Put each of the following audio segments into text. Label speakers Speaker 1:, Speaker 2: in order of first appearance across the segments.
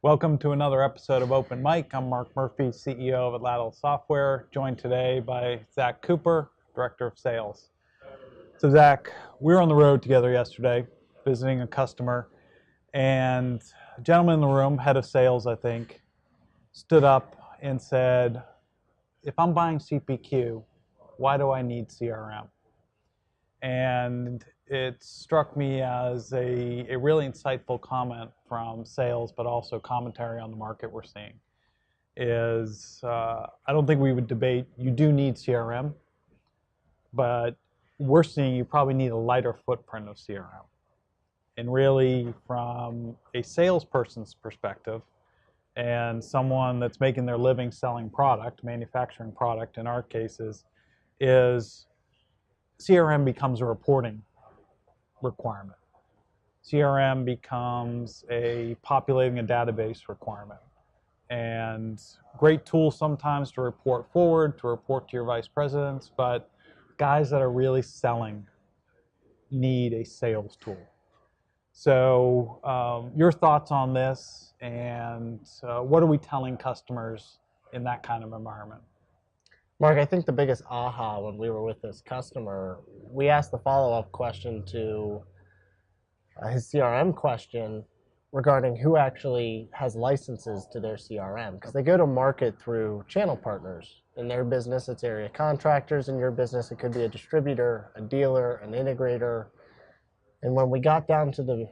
Speaker 1: Welcome to another episode of Open Mic. I'm Mark Murphy, CEO of Atlatl Software, joined today by Zac Cooper, Director of Sales. So Zac, we were on the road together yesterday, visiting a customer, and a gentleman in the room, head of sales, I think, stood up and said, if I'm buying CPQ, why do I need CRM? And it struck me as a really insightful comment from sales, but also commentary on the market we're seeing. I don't think we would debate you do need CRM, but we're seeing you probably need a lighter footprint of CRM. And really, from a salesperson's perspective, and someone that's making their living selling product, manufacturing product in our cases, is CRM becomes a reporting requirement. CRM becomes a populating a database requirement. And great tool sometimes to report forward, to report to your vice presidents, but guys that are really selling need a sales tool. So your thoughts on this, and what are we telling customers in that kind of environment?
Speaker 2: Mark, I think the biggest aha when we were with this customer, we asked the follow-up question to his CRM question regarding who actually has licenses to their CRM, because they go to market through channel partners. In their business, it's area contractors. In your business, it could be a distributor, a dealer, an integrator. And when we got down to the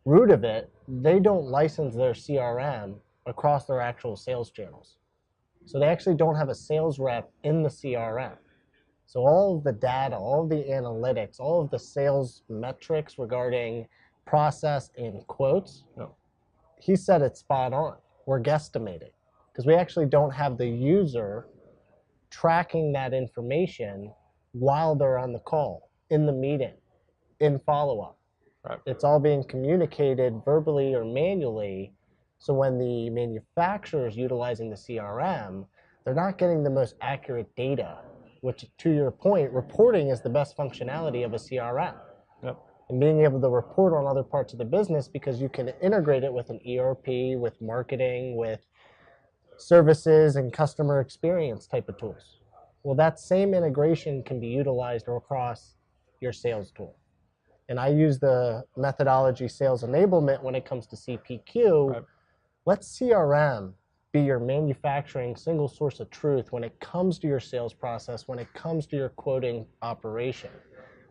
Speaker 2: root of it, they don't license their CRM across their actual sales channels. So they actually don't have a sales rep in the CRM. So all of the data, all of the analytics, all of the sales metrics regarding process and quotes, he said it's spot on. We're guesstimating because we actually don't have the user tracking that information while they're on the call, in the meeting, in follow-up.
Speaker 1: Right.
Speaker 2: It's all being communicated verbally or manually. So when the manufacturer is utilizing the CRM, they're not getting the most accurate data, which, to your point, reporting is the best functionality of a CRM.
Speaker 1: Yep.
Speaker 2: And being able to report on other parts of the business because you can integrate it with an ERP, with marketing, with services and customer experience type of tools. Well, that same integration can be utilized across your sales tool. And I use the methodology sales enablement when it comes to CPQ.
Speaker 1: Right.
Speaker 2: Let CRM be your manufacturing single source of truth when it comes to your sales process, when it comes to your quoting operation.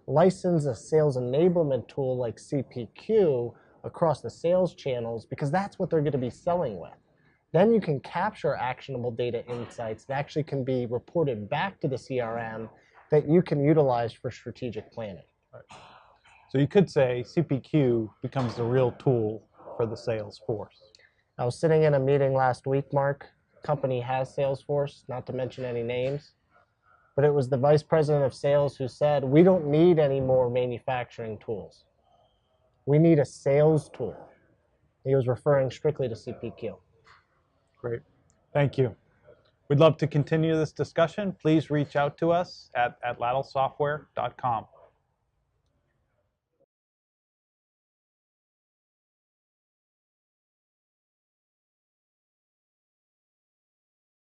Speaker 2: License a sales enablement tool like CPQ across the sales channels because that's what they're going to be selling with. Then you can capture actionable data insights that actually can be reported back to the CRM that you can utilize for strategic planning.
Speaker 1: Right. So you could say CPQ becomes the real tool for the sales force.
Speaker 2: I was sitting in a meeting last week, Mark. Company has Salesforce, not to mention any names. But it was the vice president of sales who said, we don't need any more manufacturing tools. We need a sales tool. He was referring strictly to CPQ.
Speaker 1: Great. Thank you. We'd love to continue this discussion. Please reach out to us at atlatlsoftware.com.